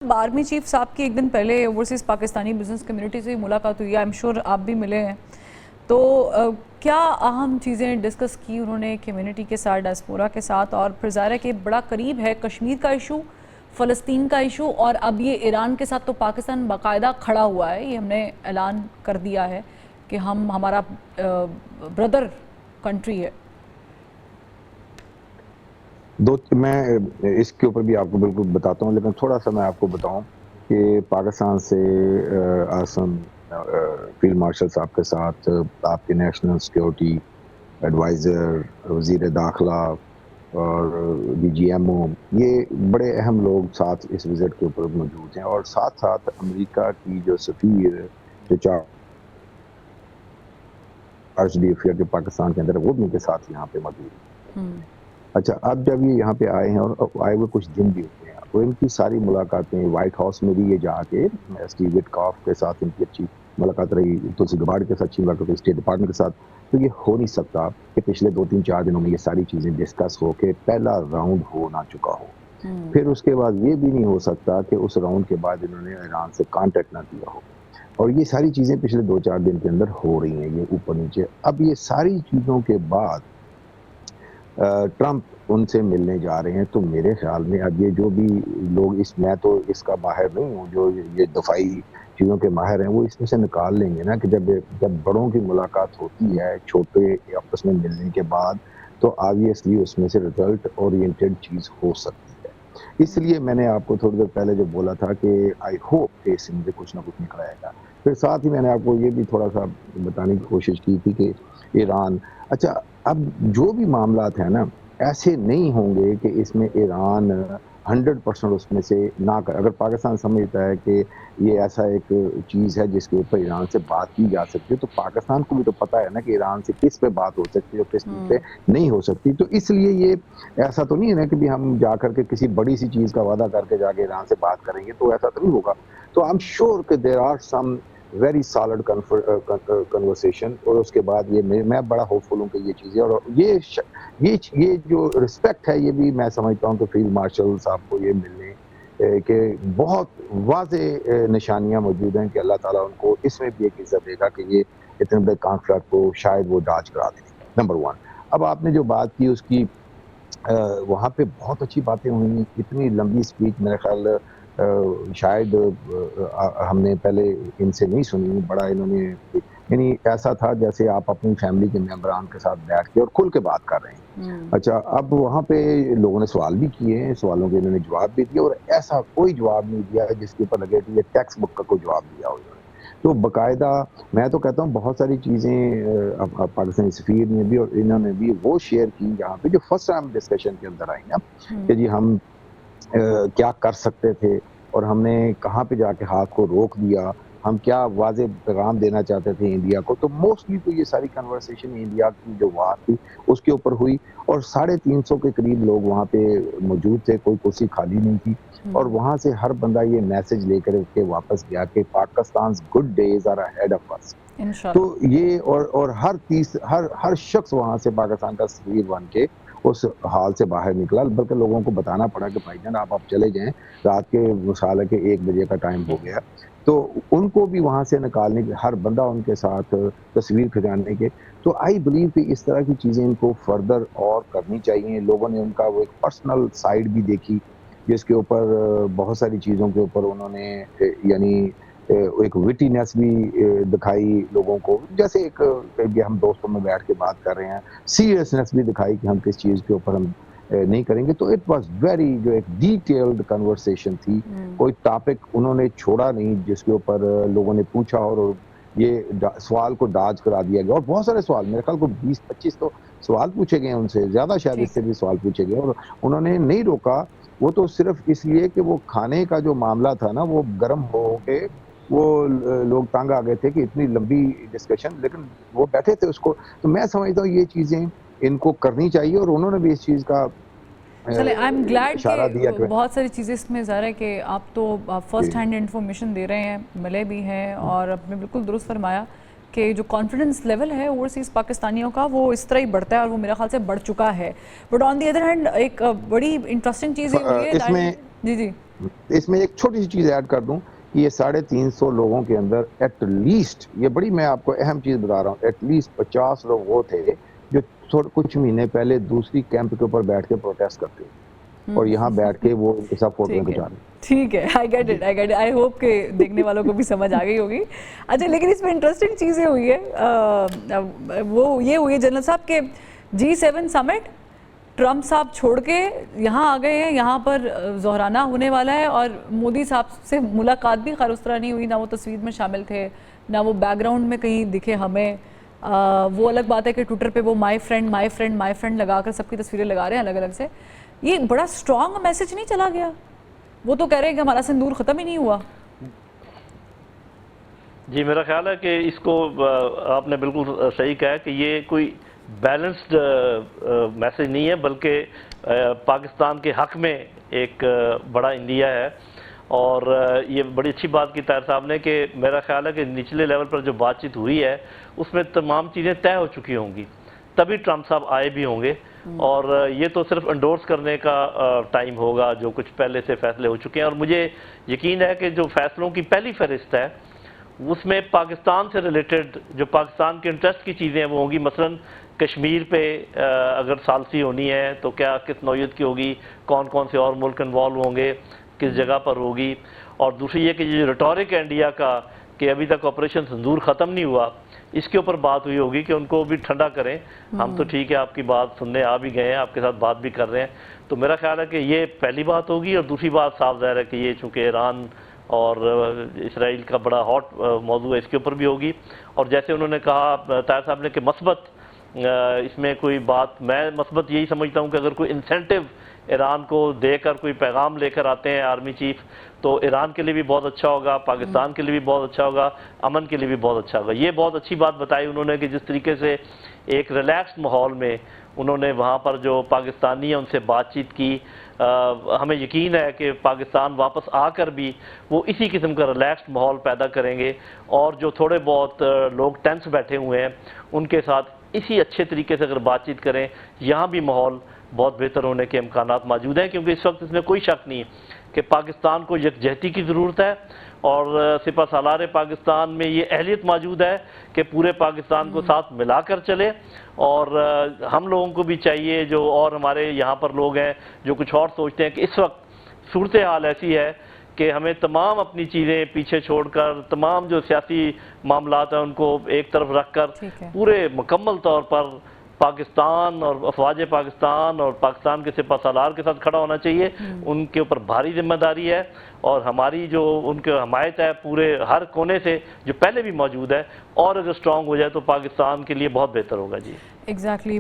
Army chief صاحب کی ایک دن پہلے اوورسیز پاکستانی بزنس کمیونٹی سے ملاقات ہوئی ہے. I'm sure آپ بھی ملے ہیں. تو کیا اہم چیزیں ڈسکس کی انہوں نے کمیونٹی کے ساتھ, ڈائسپورا کے ساتھ؟ اور پھر ظاہر ہے کہ بڑا قریب ہے کشمیر کا ایشو, فلسطین کا ایشو, اور اب یہ ایران کے ساتھ تو پاکستان باقاعدہ کھڑا ہوا ہے. یہ ہم نے اعلان کر دیا ہے کہ ہمارا بردر کنٹری ہے. میں اس کے اوپر بھی آپ کو بالکل بتاتا ہوں, لیکن تھوڑا سا میں آپ کو بتاؤں کہ پاکستان سے آسم فیلڈ مارشل صاحب کے ساتھ آپ کے نیشنل سیکیورٹی ایڈوائزر, وزیر داخلہ اور ڈی جی ایم او, یہ بڑے اہم لوگ ساتھ اس وزٹ کے اوپر موجود ہیں. اور ساتھ ساتھ امریکہ کی جو سفیر جو چارج ڈی افیئر جو پاکستان کے اندر وہ بھی ان کے ساتھ یہاں پہ موجود ہیں. اچھا, اب جب یہ یہاں پہ آئے ہیں اور آئے ہوئے کچھ دن بھی ہوئے ہیں, تو ان کی ساری ملاقاتیں وائٹ ہاؤس میں بھی یہ جا کے اسٹیو وٹکاف کے ساتھ ان کی اچھی ملاقات رہی, تلسی گباڑ کے ساتھ اچھی ملاقات رہی, اسٹیٹ ڈپارٹمنٹ کے ساتھ. تو یہ ہو نہیں سکتا کہ پچھلے 2-3-4 دنوں میں یہ ساری چیزیں ڈسکس ہو کے پہلا راؤنڈ ہو نہ چکا ہو. پھر اس کے بعد یہ بھی نہیں ہو سکتا کہ اس راؤنڈ کے بعد انہوں نے ایران سے کانٹیکٹ نہ کیا ہو. اور یہ ساری چیزیں پچھلے 2-4 دن کے اندر ہو رہی ہیں, یہ اوپر نیچے. اب یہ ساری چیزوں کے بعد ٹرمپ ان سے ملنے جا رہے ہیں. تو میرے خیال میں اب یہ جو بھی لوگ, میں تو اس کا ماہر نہیں ہوں, جو یہ دفاعی چیزوں کے ماہر ہیں وہ اس میں سے نکال لیں گے نا کہ جب بڑوں کی ملاقات ہوتی ہے چھوٹے آپس میں ملنے کے بعد, تو آبویسلی اس میں سے ریزلٹ اورینٹڈ چیز ہو سکتی ہے. اس لیے میں نے آپ کو تھوڑی دیر پہلے جو بولا تھا کہ آئی ہوپ کہ اس سے مجھے کچھ نہ کچھ نکل آئے گا. پھر ساتھ ہی میں نے آپ کو یہ بھی تھوڑا سا بتانے کی کوشش کی تھی کہ ایران, اچھا اب جو بھی معاملات ہیں نا, ایسے نہیں ہوں گے کہ اس میں ایران 100% اس میں سے نہ کر. اگر پاکستان سمجھتا ہے کہ یہ ایسا ایک چیز ہے جس کے اوپر ایران سے بات کی جا سکتی ہے, تو پاکستان کو بھی تو پتہ ہے نا کہ ایران سے کس پہ بات ہو سکتی ہے اور کس پہ نہیں ہو سکتی. تو اس لیے یہ ایسا تو نہیں ہے نا کہ بھی ہم جا کر کے کسی بڑی سی چیز کا وعدہ کر کے جا کے ایران سے بات کریں گے, تو ایسا تو نہیں ہوگا. تو آئی ایم شیور کہ there are some very solid conversation. اور اس کے بعد یہ میں بڑا ہوپ فل ہوں کہ یہ چیزیں, اور یہ جو رسپیکٹ ہے یہ بھی میں سمجھتا ہوں کہ فیلڈ مارشل صاحب کو یہ ملنے کہ بہت واضح نشانیاں موجود ہیں کہ اللہ تعالیٰ ان کو اس میں بھی ایک عزت دے گا کہ یہ اتنے بڑے کانفلکٹ کو شاید وہ ڈاج کرا دیں. نمبر 1. اب آپ نے جو بات کی اس کی وہاں پہ بہت اچھی باتیں ہوئی, اتنی لمبی اسپیچ میرے خیال شاید ہم نے پہلے ان سے نہیں سنی. بڑا انہوں نے, یعنی ایسا تھا جیسے آپ اپنی فیملی کے ممبران کے ساتھ بیٹھ کے اور کھل کے بات کر رہے ہیں. اچھا, اب وہاں پہ لوگوں نے سوال بھی کیے ہیں, سوالوں کے انہوں نے جواب بھی دیا, اور ایسا کوئی جواب نہیں دیا جس کے اوپر لگے کہ یہ ٹیکسٹ بک کا کوئی جواب دیا ہو انہوں نے. تو باقاعدہ میں تو کہتا ہوں بہت ساری چیزیں پاکستانی سفیر نے بھی اور انہوں نے بھی وہ شیئر کی جہاں پہ جو فرسٹ ٹائم ڈسکشن کے اندر آئی نا, کہ جی ہم کیا کر سکتے تھے اور ہم نے کہاں پہ جا کے ہاتھ کو روک دیا, ہم کیا واضح پیغام دینا چاہتے تھے انڈیا کو. تو موسٹلی تو یہ ساری کنورسیشن انڈیا کی جو بات تھی اس کے اوپر ہوئی, اور 350 کے قریب لوگ وہاں پہ موجود تھے, کوئی کرسی خالی نہیں تھی. اور وہاں سے ہر بندہ یہ میسج لے کر کے واپس گیا کہ پاکستان's good days are ahead of us. تو یہ اور ہر شخص وہاں سے پاکستان کا سفیر بن کے اس حال سے باہر نکلا, بلکہ لوگوں کو بتانا پڑا کہ بھائی جان آپ چلے جائیں, رات کے مثال ہے کہ 1 بجے کا ٹائم ہو گیا. تو ان کو بھی وہاں سے نکالنے کے, ہر بندہ ان کے ساتھ تصویر کھنچانے کے. تو آئی بلیو کہ اس طرح کی چیزیں ان کو فردر اور کرنی چاہیے. لوگوں نے ان کا وہ ایک پرسنل سائیڈ بھی دیکھی جس کے اوپر بہت ساری چیزوں کے اوپر انہوں نے یعنی ایک وٹینس بھی دکھائی لوگوں کو, جیسے ایک ہم دوستوں میں بیٹھ کے بات کر رہے ہیں, سیریسنس بھی دکھائی کہ ہم کس چیز کے اوپر ہم نہیں کریں گے. تو اٹ واز ویری جو ایک ڈیٹیلڈ کنورسیشن تھی. کوئی ٹاپک انہوں نے چھوڑا نہیں جس کے اوپر لوگوں نے پوچھا اور یہ سوال کو ڈاج کرا دیا گیا. اور بہت سارے سوال, میرے خیال کو 20-25 تو سوال پوچھے گئے ان سے, زیادہ شاید اس سے بھی سوال پوچھے گئے, اور انہوں نے نہیں روکا. وہ تو صرف اس لیے کہ وہ کھانے کا جو معاملہ تھا نا وہ گرم ہو کے وہ لوگ تنگ آ گئے تھے کہ اتنی لمبی ڈسکشن, لیکن وہ بیٹھے تھے اس کو. تو میں سمجھتا ہوں یہ چیزیں ان کو کرنی چاہیے, اور انہوں نے بھی اس چیز کا چلے آئی ایم گلیڈ کہ اشارہ دیا کہ بہت ساری چیزیں اس میں ظاہر ہے کہ آپ تو فرسٹ ہینڈ انفارمیشن دے رہے ہیں, ملے بھی ہیں, اور آپ نے بالکل درست فرمایا کہ جو کانفیڈنس لیول ہے اوورسیز پاکستانیوں کا وہ اس طرح ہی بڑھتا ہے, اور وہ میرا خیال سے بڑھ چکا ہے. But on the other hand ایک بڑی انٹرسٹنگ چیز یہ ہوئی ہے اس میں جی اس میں ایک چھوٹی سی چیز ایڈ کر دوں کہ یہ 350 لوگوں کے اندر ایٹ لیسٹ، یہ بڑی میں آپ کو اہم چیز بتا رہا ہوں، ایٹ لیسٹ 50 لوگ وہ تھے جو کچھ مہینے پہلے دوسری کیمپ کے اوپر بیٹھ کے پروٹیسٹ کرتے ہیں اور یہاں بیٹھ کے وہ ان کے ساتھ فوٹویں ٹھیک ہے، کھچا رہے ہیں۔ ٹھیک ہے، I get it, I hope کہ دیکھنے والوں کو بھی سمجھ آ گئی ہوگی۔ اچھا، لیکن اس میں انٹرسٹنگ چیزیں ہوئی ہے، وہ یہ ہوئی ہے جنرل صاحب کہ G7 سمٹ ٹرمپ صاحب چھوڑ کے یہاں آ گئے ہیں، یہاں پر ظہرانہ ہونے والا ہے، اور مودی صاحب سے ملاقات بھی خیر اس طرح نہیں ہوئی، نہ وہ تصویر میں شامل تھے، نہ وہ بیک گراؤنڈ میں کہیں دکھے ہمیں۔ وہ الگ بات ہے کہ ٹویٹر پہ وہ مائی فرینڈ لگا کر سب کی تصویریں لگا رہے ہیں الگ الگ سے۔ یہ بڑا اسٹرانگ میسج نہیں چلا گیا؟ وہ تو کہہ رہے ہیں کہ ہمارا سندور ختم ہی نہیں ہوا۔ جی، میرا خیال ہے کہ اس کو آپ نے بالکل صحیح کہا کہ یہ کوئی بیلنسڈ میسج نہیں ہے، بلکہ پاکستان کے حق میں ایک بڑا انڈیا ہے۔ اور یہ بڑی اچھی بات کی طاہر صاحب نے کہ میرا خیال ہے کہ نچلے لیول پر جو بات چیت ہوئی ہے اس میں تمام چیزیں طے ہو چکی ہوں گی، تبھی ٹرمپ صاحب آئے بھی ہوں گے، اور یہ تو صرف انڈورس کرنے کا ٹائم ہوگا جو کچھ پہلے سے فیصلے ہو چکے ہیں۔ اور مجھے یقین ہے کہ جو فیصلوں کی پہلی فہرست ہے اس میں پاکستان سے ریلیٹڈ جو پاکستان کے انٹرسٹ کی چیزیں وہ ہوں گی، مثلاً کشمیر پہ اگر ثالثی ہونی ہے تو کیا کس نوعیت کی ہوگی، کون کون سے اور ملک انوالو ہوں گے، کس جگہ پر ہوگی، اور دوسری یہ کہ جو ریٹورک ہے انڈیا کا کہ ابھی تک آپریشن سندور ختم نہیں ہوا، اس کے اوپر بات ہوئی ہوگی کہ ان کو بھی ٹھنڈا کریں۔ ہم تو ٹھیک ہے آپ کی بات سننے آ بھی گئے ہیں، آپ کے ساتھ بات بھی کر رہے ہیں، تو میرا خیال ہے کہ یہ پہلی بات ہوگی۔ اور دوسری بات صاف ظاہر ہے کہ یہ چونکہ ایران اور اسرائیل کا بڑا ہاٹ موضوع ہے، اس کے اوپر بھی ہوگی۔ اور جیسے انہوں نے کہا طاہر صاحب نے کہ مثبت اس میں کوئی بات، میں مثبت یہی سمجھتا ہوں کہ اگر کوئی انسینٹیو ایران کو دے کر کوئی پیغام لے کر آتے ہیں آرمی چیف، تو ایران کے لیے بھی بہت اچھا ہوگا، پاکستان کے لیے بھی بہت اچھا ہوگا، امن کے لیے بھی بہت اچھا ہوگا۔ یہ بہت اچھی بات بتائی انہوں نے کہ جس طریقے سے ایک ریلیکس ماحول میں انہوں نے وہاں پر جو پاکستانی ہیں ان سے بات چیت کی۔ ہمیں یقین ہے کہ پاکستان واپس آ کر بھی وہ اسی قسم کا ریلیکسڈ ماحول پیدا کریں گے، اور جو تھوڑے بہت لوگ ٹینس بیٹھے ہوئے ہیں ان کے ساتھ اسی اچھے طریقے سے اگر بات چیت کریں، یہاں بھی ماحول بہت بہتر ہونے کے امکانات موجود ہیں، کیونکہ اس وقت اس میں کوئی شک نہیں ہے کہ پاکستان کو یکجہتی کی ضرورت ہے، اور سپہ سالار پاکستان میں یہ اہلیت موجود ہے کہ پورے پاکستان کو ساتھ ملا کر چلے۔ اور ہم لوگوں کو بھی چاہیے، جو اور ہمارے یہاں پر لوگ ہیں جو کچھ اور سوچتے ہیں، کہ اس وقت صورتحال ایسی ہے کہ ہمیں تمام اپنی چیزیں پیچھے چھوڑ کر، تمام جو سیاسی معاملات ہیں ان کو ایک طرف رکھ کر پورے مکمل طور پر پاکستان اور افواج پاکستان اور پاکستان کے سپہ سالار کے ساتھ کھڑا ہونا چاہیے۔ ان کے اوپر بھاری ذمہ داری ہے، اور ہماری جو ان کے حمایت ہے پورے ہر کونے سے جو پہلے بھی موجود ہے، اور اگر اسٹرانگ ہو جائے تو پاکستان کے لیے بہت بہتر ہوگا۔ جی ایگزیکٹلی